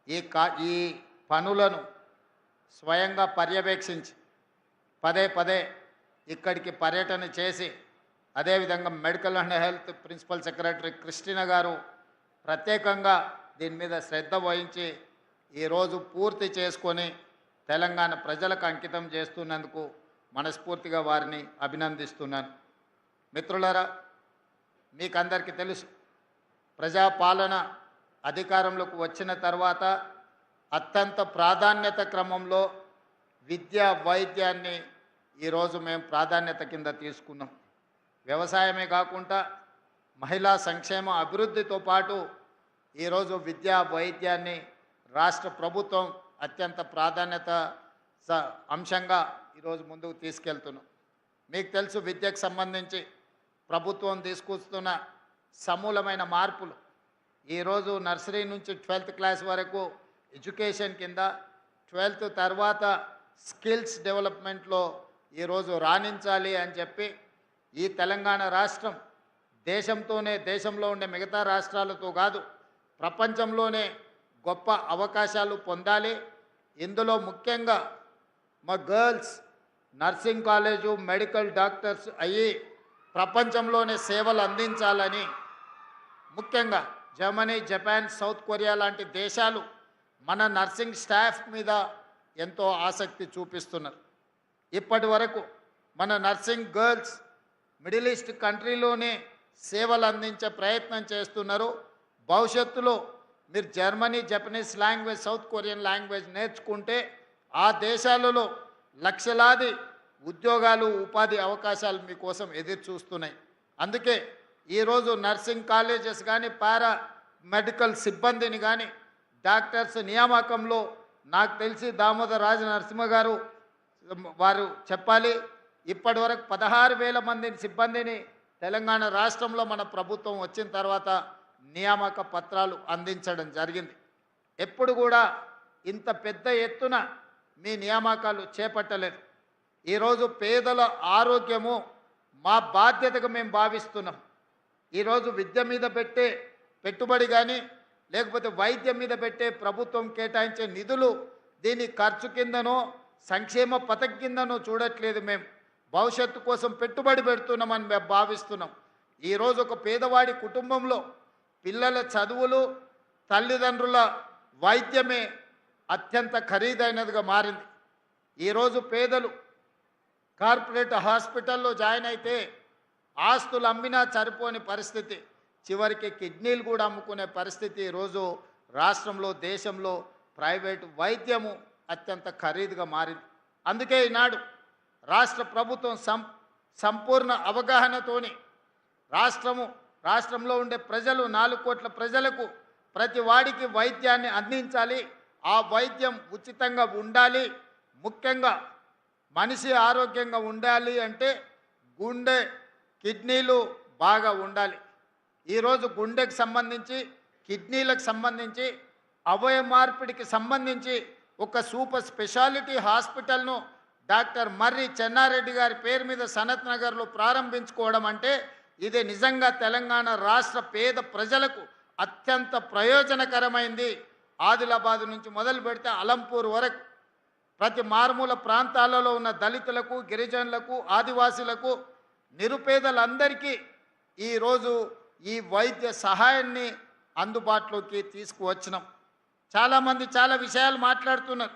ఈ పనులను స్వయంగా పర్యవేక్షించి పదే పదే ఇక్కడికి పర్యటన చేసి అదేవిధంగా medical and health principal secretary Christina గారు ప్రత్యేకంగా దీని మీద శ్రద్ధ వహించి ఈరోజు పూర్తి చేసుకొని తెలంగాణ ప్రజలకు అంకితం చేస్తున్నందుకు మనస్ఫూర్తిగా వారిని అభినందిస్తున్నాను. మిత్రులారా, మీకందరికీ తెలుసు, ప్రజాపాలన అధికారంలోకి వచ్చిన తర్వాత అత్యంత ప్రాధాన్యత క్రమంలో విద్య వైద్యాన్ని ఈరోజు మేము ప్రాధాన్యత కింద తీసుకున్నాం. వ్యవసాయమే కాకుండా మహిళా సంక్షేమ అభివృద్ధితో పాటు ఈరోజు విద్యా వైద్యాన్ని రాష్ట్ర ప్రభుత్వం అత్యంత ప్రాధాన్యత అంశంగా ఈరోజు ముందుకు తీసుకెళ్తున్నాం. మీకు తెలుసు, విద్యకు సంబంధించి ప్రభుత్వం తీసుకొస్తున్న సమూలమైన మార్పులు. ఈరోజు నర్సరీ నుంచి 12th క్లాస్ వరకు ఎడ్యుకేషన్ కింద, 12th తర్వాత స్కిల్స్ డెవలప్మెంట్లో ఈరోజు రాణించాలి అని చెప్పి ఈ తెలంగాణ రాష్ట్రం దేశంలో ఉండే మిగతా రాష్ట్రాలతో కాదు, ప్రపంచంలోనే గొప్ప అవకాశాలు పొందాలి. ఇందులో ముఖ్యంగా మా girls nursing college medical doctors అయ్యి ప్రపంచంలోనే సేవలు అందించాలని ముఖ్యంగా జర్మనీ, జపాన్, సౌత్ కొరియా లాంటి దేశాలు మన నర్సింగ్ స్టాఫ్ మీద ఎంతో ఆసక్తి చూపిస్తున్నారు. ఇప్పటి వరకు మన నర్సింగ్ గర్ల్స్ మిడిల్ ఈస్ట్ కంట్రీలోనే సేవలు అందించే ప్రయత్నం చేస్తున్నారు. భవిష్యత్తులో మీరు Germany, Japanese language, south Korean language నేర్చుకుంటే ఆ దేశాలలో లక్షలాది ఉద్యోగాలు, ఉపాధి అవకాశాలు మీకోసం ఎదురు చూస్తున్నాయి. అందుకే ఈరోజు నర్సింగ్ కాలేజెస్ కానీ, పారా మెడికల్ సిబ్బందిని కానీ డాక్టర్స్ నియామకంలో నాకు తెలిసి దామోదర్ రాజ నరసింహ గారు వారు చెప్పాలి, ఇప్పటి వరకు 16,000 మంది సిబ్బందిని తెలంగాణ రాష్ట్రంలో మన ప్రభుత్వం వచ్చిన తర్వాత నియామక పత్రాలు అందించడం జరిగింది. ఎప్పుడు కూడా ఇంత పెద్ద ఎత్తున మీ నియామకాలు చేపట్టలేదు. ఈరోజు పేదల ఆరోగ్యము మా బాధ్యతగా మేము భావిస్తున్నాం. ఈరోజు విద్య మీద పెట్టే పెట్టుబడి కానీ, లేకపోతే వైద్యం మీద పెట్టే ప్రభుత్వం కేటాయించే నిధులు దీని ఖర్చు కిందనో సంక్షేమ పథకం కిందనో చూడట్లేదు. మేము భవిష్యత్తు కోసం పెట్టుబడి పెడుతున్నామని మేము భావిస్తున్నాం. ఈరోజు ఒక పేదవాడి కుటుంబంలో పిల్లల చదువులు, తల్లిదండ్రుల వైద్యమే అత్యంత ఖరీదైనదిగా మారింది. ఈరోజు పేదలు కార్పొరేట్ హాస్పిటల్లో జాయిన్ అయితే ఆస్తులు అమ్మినా సరిపోని పరిస్థితి, చివరికి కిడ్నీలు కూడా అమ్ముకునే పరిస్థితి ఈరోజు రాష్ట్రంలో, దేశంలో ప్రైవేటు వైద్యము అత్యంత ఖరీదుగా మారింది. అందుకే ఈనాడు రాష్ట్ర ప్రభుత్వం సంపూర్ణ అవగాహనతోని రాష్ట్రంలో ఉండే ప్రజలు 4 కోట్ల ప్రజలకు ప్రతి వాడికి వైద్యాన్ని అందించాలి. ఆ వైద్యం ఉచితంగా ఉండాలి. ముఖ్యంగా మనిషి ఆరోగ్యంగా ఉండాలి అంటే గుండె, కిడ్నీలు బాగా ఉండాలి. ఈరోజు గుండెకు సంబంధించి, కిడ్నీలకు సంబంధించి, అవయవ మార్పిడికి సంబంధించి ఒక సూపర్ స్పెషాలిటీ హాస్పిటల్ను డాక్టర్ మర్రి చెన్నారెడ్డి గారి పేరు మీద సనత్ నగర్లో ప్రారంభించుకోవడం అంటే ఇది నిజంగా తెలంగాణ రాష్ట్ర పేద ప్రజలకు అత్యంత ప్రయోజనకరమైంది. ఆదిలాబాద్ నుంచి మొదలు పెడితే అలంపూర్ వరకు ప్రతి మారుమూల ప్రాంతాలలో ఉన్న దళితులకు, గిరిజనులకు, ఆదివాసులకు, నిరుపేదలందరికీ ఈరోజు ఈ వైద్య సహాయాన్ని అందుబాటులోకి తీసుకువచ్చినాం. చాలామంది చాలా విషయాలు మాట్లాడుతున్నారు.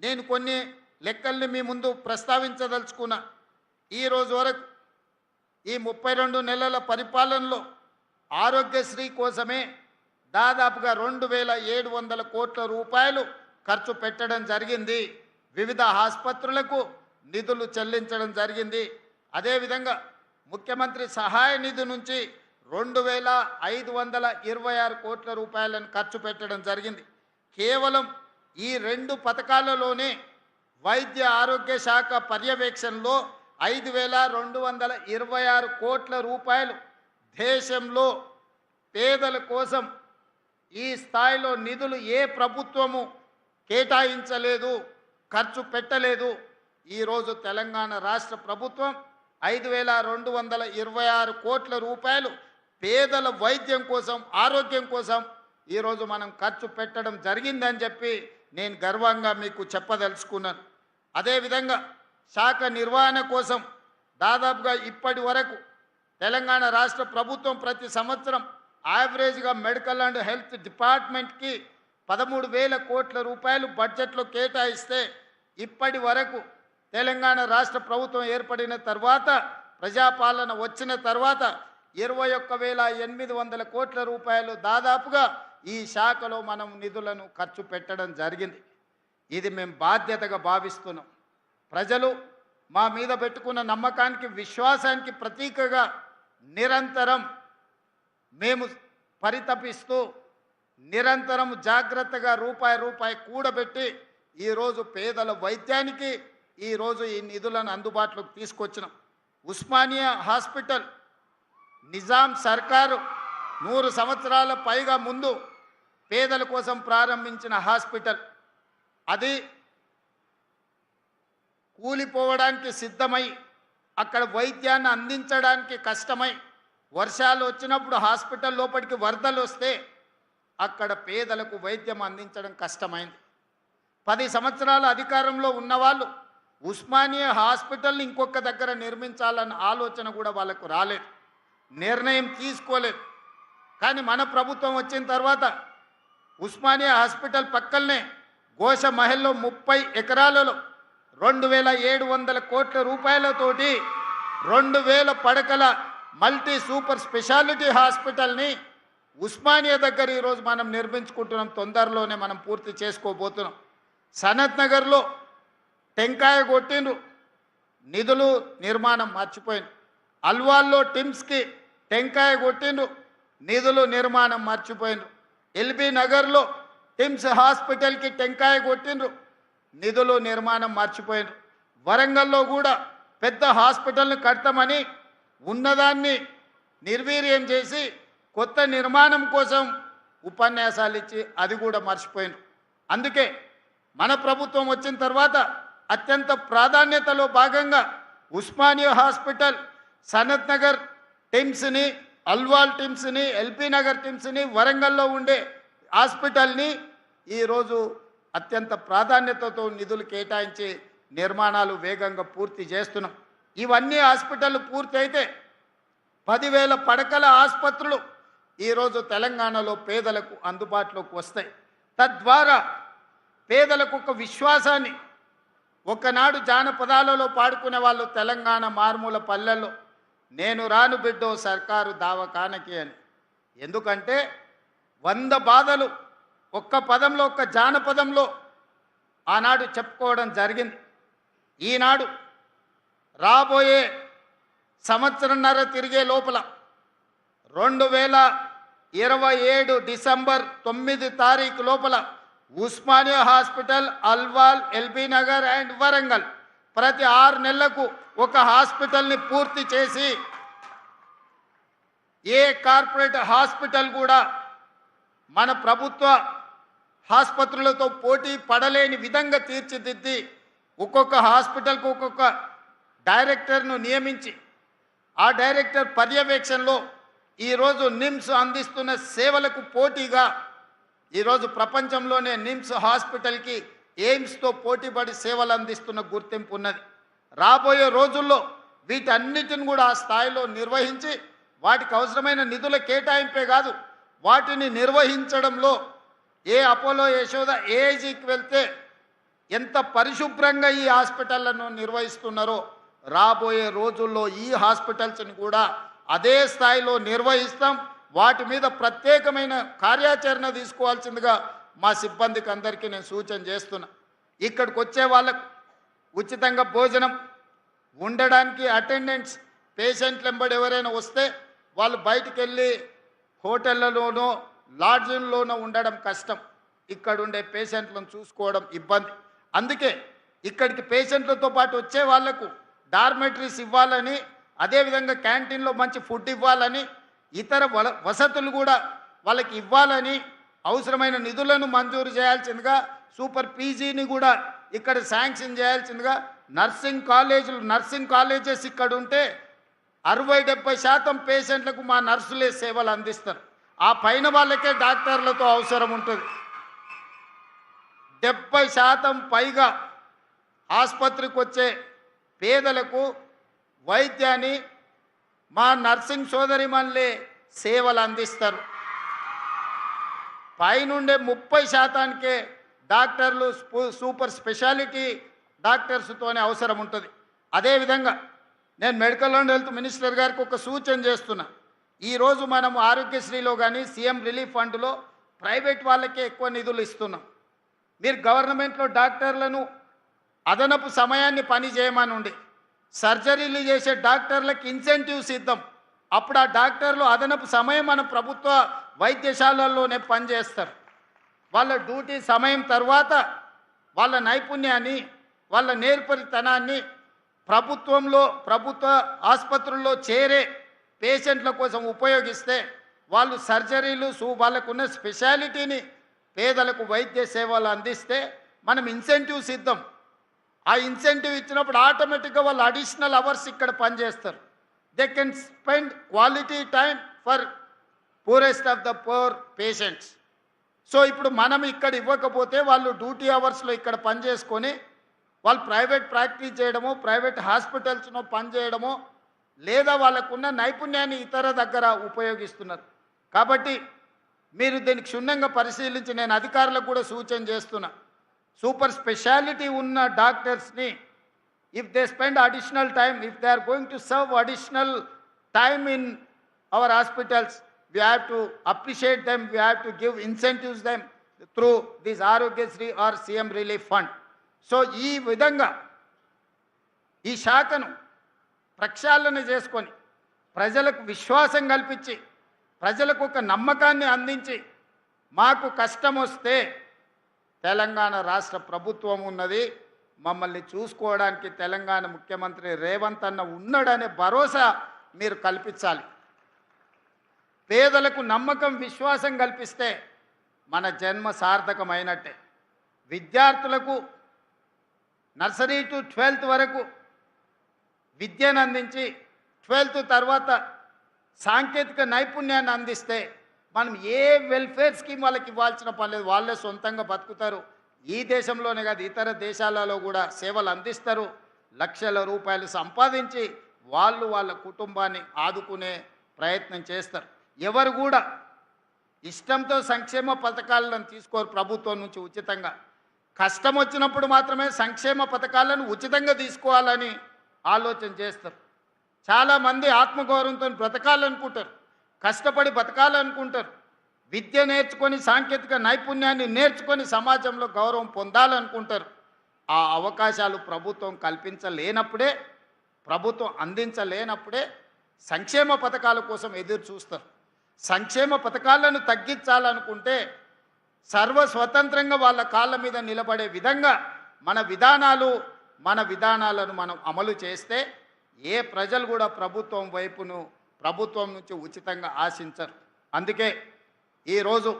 నేను కొన్ని లెక్కల్ని మీ ముందు ప్రస్తావించదలుచుకున్నా. ఈరోజు వరకు ఈ 32 నెలల పరిపాలనలో ఆరోగ్యశ్రీ కోసమే దాదాపుగా 2,700 కోట్ల రూపాయలు ఖర్చు పెట్టడం జరిగింది. వివిధ ఆసుపత్రులకు నిధులు చెల్లించడం జరిగింది. అదేవిధంగా ముఖ్యమంత్రి సహాయ నిధి నుంచి 2,526 కోట్ల రూపాయలను ఖర్చు పెట్టడం జరిగింది. కేవలం ఈ 2 పథకాలలోనే వైద్య ఆరోగ్య శాఖ పర్యవేక్షణలో 5,226 కోట్ల రూపాయలు దేశంలో పేదల కోసం ఈ స్థాయిలో నిధులు ఏ ప్రభుత్వము కేటాయించలేదు, ఖర్చు పెట్టలేదు. ఈరోజు తెలంగాణ రాష్ట్ర ప్రభుత్వం 5,226 కోట్ల రూపాయలు పేదల వైద్యం కోసం, ఆరోగ్యం కోసం ఈరోజు మనం ఖర్చు పెట్టడం జరిగిందని చెప్పి నేను గర్వంగా మీకు చెప్పదలుచుకున్నాను. అదేవిధంగా శాఖ నిర్వహణ కోసం దాదాపుగా ఇప్పటి వరకు తెలంగాణ రాష్ట్ర ప్రభుత్వం ప్రతి సంవత్సరం యావరేజ్గా మెడికల్ అండ్ హెల్త్ డిపార్ట్మెంట్కి 13,000 కోట్ల రూపాయలు బడ్జెట్లో కేటాయిస్తే ఇప్పటి వరకు తెలంగాణ రాష్ట్ర ప్రభుత్వం ఏర్పడిన తర్వాత ప్రజాపాలన వచ్చిన తర్వాత 21,800 కోట్ల రూపాయలు దాదాపుగా ఈ శాఖలో మనం నిధులను ఖర్చు పెట్టడం జరిగింది. ఇది మేము బాధ్యతగా భావిస్తున్నాం. ప్రజలు మా మీద పెట్టుకున్న నమ్మకానికి విశ్వాసానికి ప్రతీకగా నిరంతరం మేము పరితపిస్తూ నిరంతరం జాగ్రత్తగా రూపాయి కూడబెట్టి ఈరోజు పేదల వైద్యానికి ఈరోజు ఈ నిధులను అందుబాటులోకి తీసుకొచ్చినాం. ఉస్మానియా హాస్పిటల్ నిజాం సర్కారు 100 సంవత్సరాల పైగా ముందు పేదల కోసం ప్రారంభించిన హాస్పిటల్ అది కూలిపోవడానికి సిద్ధమై అక్కడ వైద్యాన్ని అందించడానికి కష్టమై వర్షాలు వచ్చినప్పుడు హాస్పిటల్ లోపలికి వరదలు వస్తే అక్కడ పేదలకు వైద్యం అందించడం కష్టమైంది. 10 సంవత్సరాల అధికారంలో ఉన్నవాళ్ళు ఉస్మానియా హాస్పిటల్ని ఇంకొక దగ్గర నిర్మించాలన్న ఆలోచన కూడా వాళ్ళకు రాలేదు, నిర్ణయం తీసుకోలేదు. కానీ మన ప్రభుత్వం వచ్చిన తర్వాత ఉస్మానియా హాస్పిటల్ పక్కనే గోష మహల్లో 30 ఎకరాలలో 2,700 కోట్ల రూపాయలతోటి 2,000 పడకల మల్టీ సూపర్ స్పెషాలిటీ హాస్పిటల్ని ఉస్మానియా దగ్గర ఈరోజు మనం నిర్మించుకుంటున్నాం. తొందరలోనే మనం పూర్తి చేసుకోబోతున్నాం. సనత్ నగర్లో టెంకాయ కొట్టిండ్రు, నిధులు నిర్మాణం మర్చిపోయింది. అల్వాల్లో టిమ్స్కి టెంకాయ కొట్టిండ్రు, నిధులు నిర్మాణం మర్చిపోయిండ్రు. ఎల్బీ నగర్లో టిమ్స్ హాస్పిటల్కి టెంకాయ కొట్టిండ్రు, నిధులు నిర్మాణం మర్చిపోయిండ్రు. వరంగల్లో కూడా పెద్ద హాస్పిటల్ని కడతామని ఉన్నదాన్ని నిర్వీర్యం చేసి కొత్త నిర్మాణం కోసం ఉపన్యాసాలు ఇచ్చి అది కూడా మర్చిపోయిండ్రు. అందుకే మన ప్రభుత్వం వచ్చిన తర్వాత అత్యంత ప్రాధాన్యతలో భాగంగా ఉస్మానియా హాస్పిటల్, సనత్ నగర్ టిమ్స్ని, అల్వాల్ టిమ్స్ని, ఎల్బీ నగర్ టిమ్స్ని, వరంగల్లో ఉండే హాస్పిటల్ని ఈరోజు అత్యంత ప్రాధాన్యతతో నిధులు కేటాయించి నిర్మాణాలు వేగంగా పూర్తి చేస్తున్నాం. ఇవన్నీ హాస్పిటల్ పూర్తి అయితే 10,000 పడకల ఆసుపత్రులు ఈరోజు తెలంగాణలో పేదలకు అందుబాటులోకి వస్తాయి. తద్వారా పేదలకు ఒక విశ్వాసాన్ని, ఒకనాడు జానపదాలలో పాడుకునే వాళ్ళు తెలంగాణ మారుమూల పల్లెల్లో నేను రాను బిడ్డో సర్కారు దావకానకి అని. ఎందుకంటే 100 బాధలు ఒక్క పదంలో, ఒక్క జానపదంలో ఆనాడు చెప్పుకోవడం జరిగింది. ఈనాడు రాబోయే సంవత్సరంన్నర తిరిగే లోపల 2027 డిసెంబర్ 9 తారీఖు లోపల Osmania hospital, Alwal, LB Nagar and Warangal ప్రతి 6 నెలలకు ఒక హాస్పిటల్ని పూర్తి చేసి ఏ కార్పొరేట్ హాస్పిటల్ కూడా మన ప్రభుత్వ ఆసుపత్రులతో పోటీ పడలేని విధంగా తీర్చిదిద్ది ఒక్కొక్క హాస్పిటల్కు ఒక్కొక్క డైరెక్టర్ను నియమించి ఆ డైరెక్టర్ పర్యవేక్షణలో ఈరోజు నిమ్స్ అందిస్తున్న సేవలకు పోటీగా ఈరోజు ప్రపంచంలోనే నిమ్స్ హాస్పిటల్కి ఎయిమ్స్తో పోటీపడి సేవలు అందిస్తున్న గుర్తింపు ఉన్నది. రాబోయే రోజుల్లో వీటన్నిటిని కూడా ఆ స్థాయిలో నిర్వహించి వాటికి అవసరమైన నిధుల కేటాయింపే కాదు, వాటిని నిర్వహించడంలో ఏ అపోలో, యశోద, ఏఐజీకి వెళ్తే ఎంత పరిశుభ్రంగా ఈ హాస్పిటళ్లను నిర్వహిస్తున్నారో రాబోయే రోజుల్లో ఈ హాస్పిటల్స్ని కూడా అదే స్థాయిలో నిర్వహిస్తాం. వాటి మీద ప్రత్యేకమైన కార్యాచరణ తీసుకోవాల్సిందిగా మా సిబ్బందికి అందరికీ నేను సూచన చేస్తున్నా. ఇక్కడికి వచ్చే వాళ్ళకు ఉచితంగా భోజనం, ఉండడానికి అటెండెంట్స్, పేషెంట్లు వెంబడి ఎవరైనా వస్తే వాళ్ళు బయటికి వెళ్ళి హోటళ్లలోనో లాడ్జిల్లోనో ఉండడం కష్టం, ఇక్కడ ఉండే పేషెంట్లను చూసుకోవడం ఇబ్బంది. అందుకే ఇక్కడికి పేషెంట్లతో పాటు వచ్చే వాళ్లకు డార్మెటరీస్ ఇవ్వాలని, అదేవిధంగా క్యాంటీన్లో మంచి ఫుడ్ ఇవ్వాలని, ఇతర వసతులు కూడా వాళ్ళకి ఇవ్వాలని అవసరమైన నిధులను మంజూరు చేయాల్సిందిగా, సూపర్ పీజీని కూడా ఇక్కడ శాంక్షన్ చేయాల్సిందిగా, నర్సింగ్ కాలేజెస్ ఇక్కడ ఉంటే 60-70% పేషెంట్లకు మా నర్సులే సేవలు అందిస్తారు. ఆ పైన వాళ్ళకే డాక్టర్లతో అవసరం ఉంటుంది. 70% పైగా ఆసుపత్రికి వచ్చే పేదలకు వైద్యాన్ని మా నర్సింగ్ సోదరిమణులే సేవలు అందిస్తారు. పైనుండే 30%కే డాక్టర్లు సూపర్ స్పెషాలిటీ డాక్టర్స్తోనే అవసరం ఉంటుంది. అదేవిధంగా నేను మెడికల్ అండ్ హెల్త్ మినిస్టర్ గారికి ఒక సూచన చేస్తున్నా. ఈరోజు మనం ఆరోగ్యశ్రీలో కానీ సీఎం రిలీఫ్ ఫండ్లో ప్రైవేట్ వాళ్ళకే ఎక్కువ నిధులు ఇస్తున్నాం. మీరు గవర్నమెంట్లో డాక్టర్లను అదనపు సమయాన్ని పని చేయమనుండి సర్జరీలు చేసే డాక్టర్లకు ఇన్సెంటివ్స్ ఇద్దాం. అప్పుడు ఆ డాక్టర్లు అదనపు సమయం మన ప్రభుత్వ వైద్యశాలల్లోనే పనిచేస్తారు. వాళ్ళ డ్యూటీ సమయం తర్వాత వాళ్ళ నైపుణ్యాన్ని వాళ్ళ నేర్పరితనాన్ని ప్రభుత్వ ఆసుపత్రుల్లో చేరే పేషెంట్ల కోసం ఉపయోగిస్తే వాళ్ళు సర్జరీలు వాళ్ళకున్న స్పెషాలిటీని పేదలకు వైద్య సేవలు అందిస్తే మనం ఇన్సెంటివ్స్ ఇద్దాం. ఆ ఇన్సెంటివ్ ఇచ్చినప్పుడు ఆటోమేటిక్గా వాళ్ళు అడిషనల్ అవర్స్ ఇక్కడ పనిచేస్తారు. They can spend quality time for poorest of the poor patients. So ఇప్పుడు మనం ఇక్కడ ఇవ్వకపోతే వాళ్ళు డ్యూటీ అవర్స్లో ఇక్కడ పనిచేసుకొని వాళ్ళు ప్రైవేట్ ప్రాక్టీస్ చేయడమో ప్రైవేట్ హాస్పిటల్స్లో పనిచేయడమో లేదా వాళ్ళకున్న నైపుణ్యాన్ని ఇతర దగ్గర ఉపయోగిస్తున్నారు. కాబట్టి మీరు దీనికి క్షుణ్ణంగా పరిశీలించి నేను అధికారులకు కూడా సూచన చేస్తున్నా. సూపర్ స్పెషాలిటీ ఉన్న డాక్టర్స్ని if they spend additional time, if they are going to serve additional time in our hospitals, we have to appreciate them, we have to give incentives them through this Arogyasri or CM Relief Fund. So ఈ విధంగా ఈ శాఖను ప్రక్షాళన చేసుకొని ప్రజలకు విశ్వాసం కల్పించి ప్రజలకు ఒక నమ్మకాన్ని అందించి మాకు కష్టం వస్తే తెలంగాణ రాష్ట్ర ప్రభుత్వం ఉన్నది, మమ్మల్ని చూసుకోవడానికి తెలంగాణ ముఖ్యమంత్రి రేవంత్ అన్న ఉన్నాడనే భరోసా మీరు కల్పించాలి. పేదలకు నమ్మకం విశ్వాసం కల్పిస్తే మన జన్మ సార్థకమైనట్టే. విద్యార్థులకు నర్సరీ టు 12th వరకు విద్యను అందించి 12th తర్వాత సాంకేతిక నైపుణ్యాన్ని అందిస్తే మనం ఏ వెల్ఫేర్ స్కీమ్ వాళ్ళకి ఇవ్వాల్సిన పని లేదు. వాళ్ళే సొంతంగా బతుకుతారు. ఈ దేశంలోనే కాదు ఇతర దేశాలలో కూడా సేవలు అందిస్తారు. లక్షల రూపాయలు సంపాదించి వాళ్ళు వాళ్ళ కుటుంబాన్ని ఆదుకునే ప్రయత్నం చేస్తారు. ఎవరు కూడా ఇష్టంతో సంక్షేమ పథకాలను తీసుకోరు ప్రభుత్వం నుంచి ఉచితంగా. కష్టం వచ్చినప్పుడు మాత్రమే సంక్షేమ పథకాలను ఉచితంగా తీసుకోవాలని ఆలోచన చేస్తారు. చాలామంది ఆత్మగౌరవంతో బ్రతకాలనుకుంటారు, కష్టపడి బతకాలనుకుంటారు, విద్య నేర్చుకొని సాంకేతిక నైపుణ్యాన్ని నేర్చుకొని సమాజంలో గౌరవం పొందాలనుకుంటారు. ఆ అవకాశాలు ప్రభుత్వం కల్పించలేనప్పుడే, ప్రభుత్వం అందించలేనప్పుడే సంక్షేమ పథకాల కోసం ఎదురు చూస్తారు. సంక్షేమ పథకాలను తగ్గించాలనుకుంటే సర్వస్వతంత్రంగా వాళ్ళ కాళ్ళ మీద నిలబడే విధంగా మన విధానాలను మనం అమలు చేస్తే ఏ ప్రజలు కూడా ప్రభుత్వం నుంచి ఉచితంగా ఆశించరు. అందుకే ఈరోజు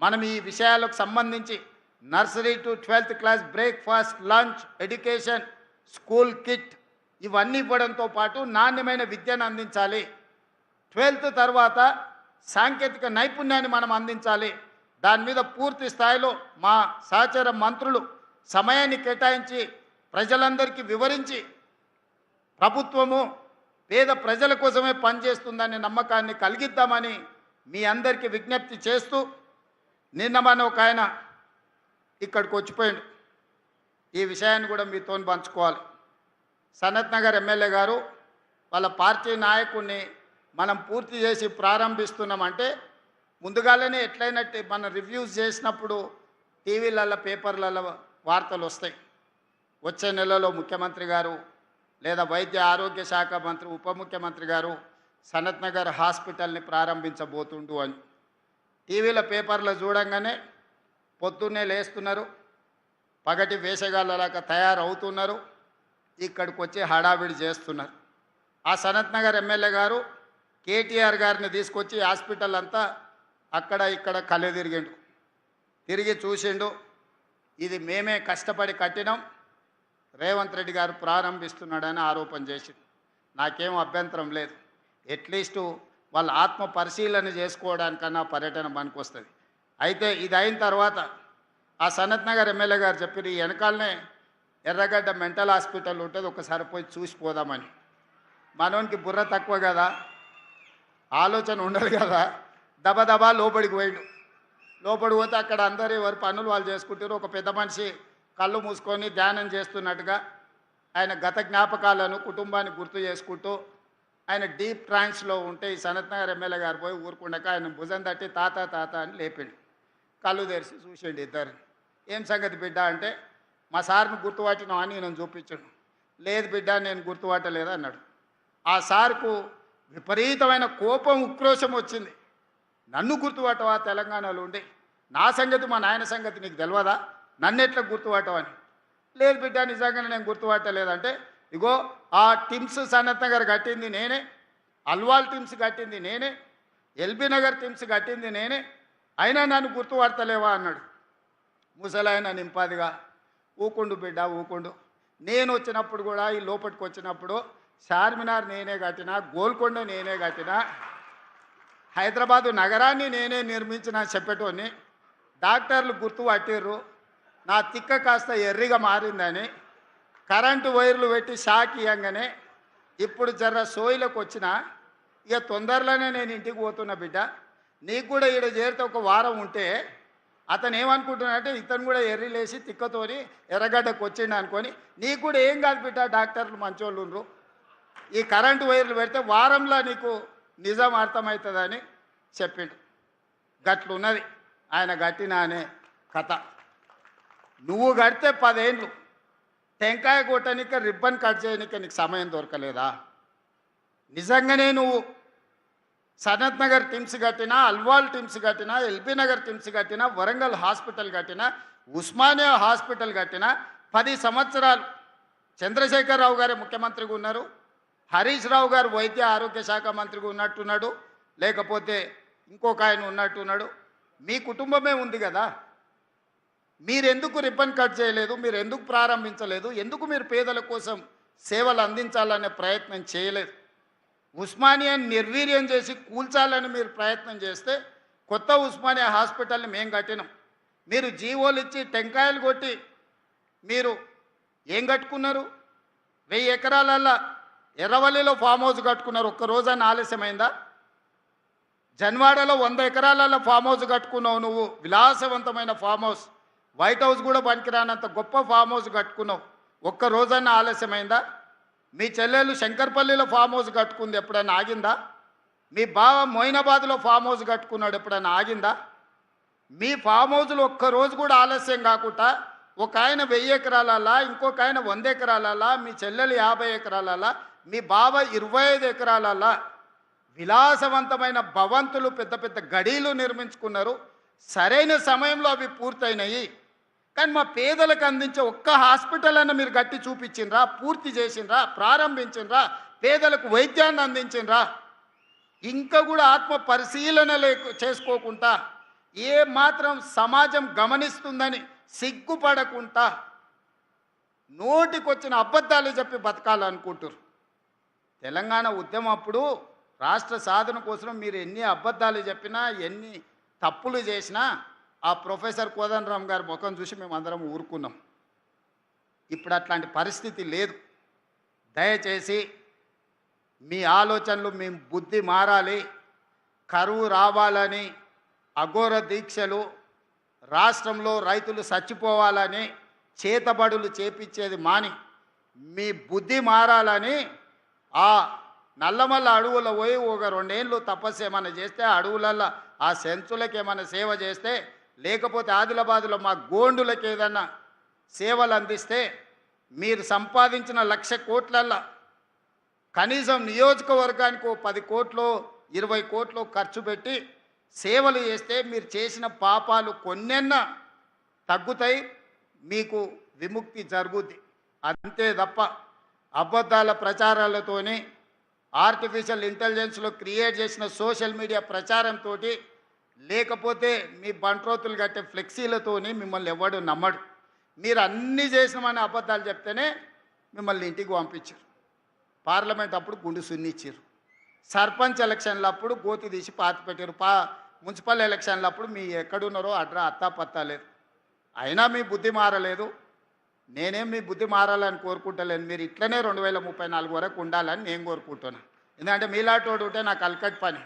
మనం ఈ విషయాలకు సంబంధించి nursery to 12th class breakfast, lunch, education, school kit ఇవన్నీ ఇవ్వడంతో పాటు నాణ్యమైన విద్యను అందించాలి. 12th తర్వాత సాంకేతిక నైపుణ్యాన్ని మనం అందించాలి. దాని మీద పూర్తి స్థాయిలో మా సహచర మంత్రులు సమయాన్ని కేటాయించి ప్రజలందరికీ వివరించి ప్రభుత్వము పేద ప్రజల కోసమే పనిచేస్తుందనే నమ్మకాన్ని కలిగిద్దామని మీ అందరికీ విజ్ఞప్తి చేస్తూ, నిన్న మన ఒక ఆయన ఇక్కడికి వచ్చిపోయాడు. ఈ విషయాన్ని కూడా మీతో పంచుకోవాలి. సనత్ నగర్ ఎమ్మెల్యే గారు వాళ్ళ పార్టీ నాయకుడిని మనం పూర్తి చేసి ప్రారంభిస్తున్నామంటే ముందుగానే ఎట్లయినట్టు మనం రివ్యూస్ చేసినప్పుడు టీవీలలో పేపర్లలో వార్తలు వస్తాయి. వచ్చే నెలలో ముఖ్యమంత్రి గారు లేదా వైద్య ఆరోగ్య శాఖ మంత్రి ఉప ముఖ్యమంత్రి గారు సనత్ నగర్ హాస్పిటల్ని ప్రారంభించబోతుండు అని టీవీల పేపర్లో చూడంగానే పొద్దున్నే లేస్తున్నారు, పగటి వేషగాళ్ళలాగా తయారవుతున్నారు, ఇక్కడికి వచ్చి హడావిడి చేస్తున్నారు. ఆ సనత్ నగర్ ఎమ్మెల్యే గారు కేటీఆర్ గారిని తీసుకొచ్చి హాస్పిటల్ అంతా అక్కడ ఇక్కడ కళ్ళు తిరిగి చూసిండు. ఇది మేమే కష్టపడి కట్టినాం, రేవంత్ రెడ్డి గారు ప్రారంభిస్తున్నాడని ఆరోపణ చేసిండు. నాకేం అభ్యంతరం లేదు. అట్లీస్టు వాళ్ళ ఆత్మ పరిశీలన చేసుకోవడానికన్నా పర్యటన పనికొస్తుంది. అయితే ఇది అయిన తర్వాత ఆ సనత్ నగర్ ఎమ్మెల్యే గారు చెప్పారు, ఈ వెనకాలనే ఎర్రగడ్డ మెంటల్ హాస్పిటల్ ఉంటుంది, ఒకసారి పోయి చూసిపోదామని. మనోనికి బుర్ర తక్కువ కదా, ఆలోచన ఉండదు కదా, దబదబా లోపలికి పోయిండు. లోపలికి పోతే అక్కడ అందరూ ఎవరి పనులు వాళ్ళు చేసుకుంటారు. ఒక పెద్ద మనిషి కళ్ళు మూసుకొని ధ్యానం చేస్తున్నట్టుగా ఆయన గత జ్ఞాపకాలను కుటుంబాన్ని గుర్తు చేసుకుంటూ ఆయన డీప్ ట్రాన్స్లో ఉంటే ఈ సనత్ నగర్ ఎమ్మెల్యే గారు పోయి ఊరుకుండక ఆయన భుజం తట్టి తాత తాత అని లేపిండు. కళ్ళు తెరిచి చూసిండు ఇద్దరు. ఏం సంగతి బిడ్డ అంటే, మా సార్ని గుర్తుపట్టినావు అని నేను చూపించాడు. లేదు బిడ్డ నేను గుర్తుపట్టలేదు అన్నాడు. ఆ సార్కు విపరీతమైన కోపం ఉక్రోషం వచ్చింది. నన్ను గుర్తుపట్టవా తెలంగాణలో ఉండి, నా సంగతి మా నాయన సంగతి నీకు తెలియదా, నన్ను ఎట్లా గుర్తుపట్టవని. లేదు బిడ్డ నిజంగానే నేను గుర్తుపట్టలేదంటే, ఇగో ఆ టిమ్స్ సనత్ నగర్ కట్టింది నేనే, అల్వాల్ టిమ్స్ కట్టింది నేనే, ఎల్బీ నగర్ టిమ్స్ కట్టింది నేనే, అయినా నన్ను గుర్తుపడతలేవా అన్నాడు. ముసలాయన నింపాదిగా, ఊకుండు బిడ్డ ఊకుండు, నేను వచ్చినప్పుడు కూడా ఈ లోపలికి వచ్చినప్పుడు చార్మినార్ నేనే కట్టినా, గోల్కొండ నేనే కట్టినా, హైదరాబాదు నగరాన్ని నేనే నిర్మించిన చెప్పేటోని, డాక్టర్లు గుర్తుపట్టిర్రు నా తిక్క కాస్త ఎర్రిగా మారిందని, కరెంటు వైర్లు పెట్టి షాక్ ఇవ్వగానే ఇప్పుడు జర్ర సోయిలకు వచ్చిన, ఇక తొందరలోనే నేను ఇంటికి పోతున్నా బిడ్డ, నీకు కూడా ఈడ చేరితే ఒక వారం ఉంటే అతను ఏమనుకుంటున్నాడంటే ఇతను కూడా ఎర్రిలేసి తిక్కతోని ఎర్రగడ్డకు వచ్చిండు అనుకొని, నీకు కూడా ఏం కాదు బిడ్డ, డాక్టర్లు మంచోళ్ళు ఉండ్రు, ఈ కరెంటు వైర్లు పెడితే వారంలో నీకు నిజం అర్థమవుతుందని చెప్పిండు. గట్లున్నది ఆయన గట్టిన అనే కథ. నువ్వు కడితే 10 ఏళ్ళు, టెంకాయ కొట్టనిక రిబ్బన్ కట్ చేయనిక నీకు సమయం దొరకలేదా? నిజంగానే నువ్వు సనత్ నగర్ టిమ్స్ కట్టినా, అల్వాల్ టిమ్స్ కట్టినా, ఎల్బీ నగర్ టిమ్స్ కట్టినా, వరంగల్ హాస్పిటల్ కట్టినా, ఉస్మానియా హాస్పిటల్ కట్టినా 10 సంవత్సరాలు చంద్రశేఖరరావు గారే ముఖ్యమంత్రిగా ఉన్నారు, హరీష్ రావు గారు వైద్య ఆరోగ్య శాఖ మంత్రిగా ఉన్నట్టున్నాడు, లేకపోతే ఇంకొక ఆయన ఉన్నట్టున్నాడు. మీ కుటుంబమే ఉంది కదా, మీరెందుకు రిబ్బన్ కట్ చేయలేదు, మీరు ఎందుకు ప్రారంభించలేదు, ఎందుకు మీరు పేదల కోసం సేవలు అందించాలనే ప్రయత్నం చేయలేదు? ఉస్మానియాని నిర్వీర్యం చేసి కూల్చాలని మీరు ప్రయత్నం చేస్తే కొత్త ఉస్మానియా హాస్పిటల్ని మేము కట్టినాం. మీరు జీవోలు ఇచ్చి టెంకాయలు కొట్టి మీరు ఏం కట్టుకున్నారు? 1000 ఎకరాలల్లో ఎర్రవల్లిలో ఫామ్ హౌస్ కట్టుకున్నారు, ఒక్క రోజైనా ఆలస్యమైందా? జన్వాడలో 100 ఎకరాలలో ఫామ్ హౌస్ కట్టుకున్నావు నువ్వు, విలాసవంతమైన ఫామ్ హౌస్, వైట్ హౌస్ కూడా పనికిరానంత గొప్ప ఫామ్ హౌస్ కట్టుకున్నావు, ఒక్క రోజైనా ఆలస్యమైందా? మీ చెల్లెలు శంకర్పల్లిలో ఫామ్ హౌస్ కట్టుకుంది, ఎప్పుడైనా ఆగిందా? మీ బావ మొయినాబాద్లో ఫామ్ హౌస్ కట్టుకున్నాడు, ఎప్పుడైనా ఆగిందా? మీ ఫామ్ హౌస్లో ఒక్కరోజు కూడా ఆలస్యం కాకుండా ఒక ఆయన 1000 ఎకరాలలా, ఇంకొక ఆయన 100 ఎకరాలలా, మీ చెల్లెలు 50 ఎకరాలలా, మీ బావ 25 ఎకరాలలా విలాసవంతమైన భవంతులు, పెద్ద పెద్ద గడీలు నిర్మించుకున్నారు. సరైన సమయంలో అవి పూర్తయినాయి. కానీ మా పేదలకు అందించే ఒక్క హాస్పిటల్ అన్న మీరు గట్టి చూపించిండ్రా, పూర్తి చేసిండ్రా, ప్రారంభించిండ్రా, పేదలకు వైద్యాన్ని అందించిండ్రా? ఇంకా కూడా ఆత్మ పరిశీలన చేసుకోకుండా, ఏ మాత్రం సమాజం గమనిస్తుందని సిగ్గుపడకుండా నోటికొచ్చిన అబద్ధాలు చెప్పి బతకాలనుకుంటారు. తెలంగాణ ఉద్యమం అప్పుడు రాష్ట్ర సాధన కోసం మీరు ఎన్ని అబద్ధాలు చెప్పినా, ఎన్ని తప్పులు చేసినా ఆ ప్రొఫెసర్ కోదండరామ్ గారి ముఖం చూసి మేము అందరం ఊరుకున్నాం. ఇప్పుడు అట్లాంటి పరిస్థితి లేదు. దయచేసి మీ ఆలోచనలు, మీ బుద్ధి మారాలి. కరువు రావాలని, అఘోర దీక్షలు, రాష్ట్రంలో రైతులు చచ్చిపోవాలని చేతబడులు చేపించేది మాని మీ బుద్ధి మారాలని ఆ నల్లమల్ల అడవుల్లో పోయి ఒక 2 ఏళ్ళు తపస్సు ఏమైనా చేస్తే, అడవులల్లో ఆ సెంచులకు ఏమైనా సేవ చేస్తే, లేకపోతే ఆదిలాబాద్లో మా గోండులకు ఏదన్నా సేవలు అందిస్తే, మీరు సంపాదించిన 1,00,000 కోట్లల్లో కనీసం నియోజకవర్గానికి 10 కోట్లు 20 కోట్లు ఖర్చు పెట్టి సేవలు చేస్తే మీరు చేసిన పాపాలు కొన్నెన్న తగ్గుతాయి, మీకు విముక్తి జరుగుద్ది. అంతే తప్ప అబద్ధాల ప్రచారాలతోని, ఆర్టిఫిషియల్ ఇంటెలిజెన్స్లో క్రియేట్ చేసిన సోషల్ మీడియా ప్రచారంతో, లేకపోతే మీ బంట్రోతులు కట్టే ఫ్లెక్సీలతోని మిమ్మల్ని ఎవడు నమ్మడు. మీరు అన్నీ చేసినామని అబద్ధాలు చెప్తేనే మిమ్మల్ని ఇంటికి పంపించారు. పార్లమెంట్ అప్పుడు గుండు సున్నిచ్చారు. సర్పంచ్ ఎలక్షన్లప్పుడు గోతి తీసి పాతి పెట్టారు. మున్సిపల్ ఎలక్షన్లప్పుడు మీ ఎక్కడున్నారో అత్తా పత్తా లేదు. అయినా మీ బుద్ధి మారలేదు. నేనేం మీ బుద్ధి మారాలని కోరుకుంటలేను. మీరు ఇట్లనే 2034 వరకు ఉండాలని నేను కోరుకుంటున్నాను. ఎందుకంటే మీలాటోడు ఉంటే నాకు అలకట్ పని.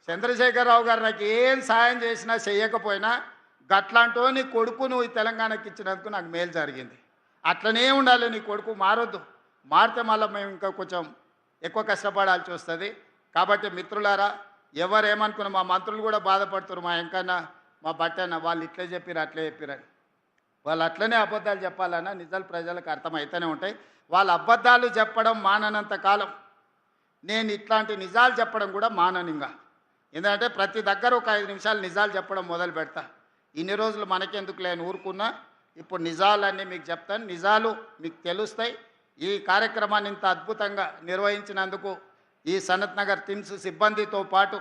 చంద్రశేఖరరావు గారు నాకు ఏం సాయం చేసినా చెయ్యకపోయినా గట్లాంటో నీ కొడుకు నువ్వు ఈ తెలంగాణకి ఇచ్చినందుకు నాకు మేలు జరిగింది. అట్లనే ఉండాలి. నీ కొడుకు మారొద్దు. మారితే మళ్ళీ మేము ఇంకా కొంచెం ఎక్కువ కష్టపడాల్సి వస్తుంది. కాబట్టి మిత్రులారా, ఎవరేమనుకున్నా మా మంత్రులు కూడా బాధపడుతున్నారు. మా ఎంకన్నా మా బట్టన్న వాళ్ళు ఇట్లే చెప్పిరు అట్లే చెప్పిరని. వాళ్ళు అట్లనే అబద్ధాలు చెప్పాలన్నా నిజాలు ప్రజలకు అర్థమవుతూనే ఉంటాయి. వాళ్ళ అబద్ధాలు చెప్పడం మాననంత కాలం నేను ఇట్లాంటి నిజాలు చెప్పడం కూడా మాననింగా. ఎందుకంటే ప్రతి దగ్గర ఒక 5 నిమిషాలు నిజాలు చెప్పడం మొదలు పెడతా. ఇన్ని రోజులు మనకెందుకు లేని ఊరుకున్నా. ఇప్పుడు నిజాలన్నీ మీకు చెప్తాను. నిజాలు మీకు తెలుస్తాయి. ఈ కార్యక్రమాన్ని ఇంత అద్భుతంగా నిర్వహించినందుకు ఈ సనత్ నగర్ టిమ్స్ సిబ్బందితో పాటు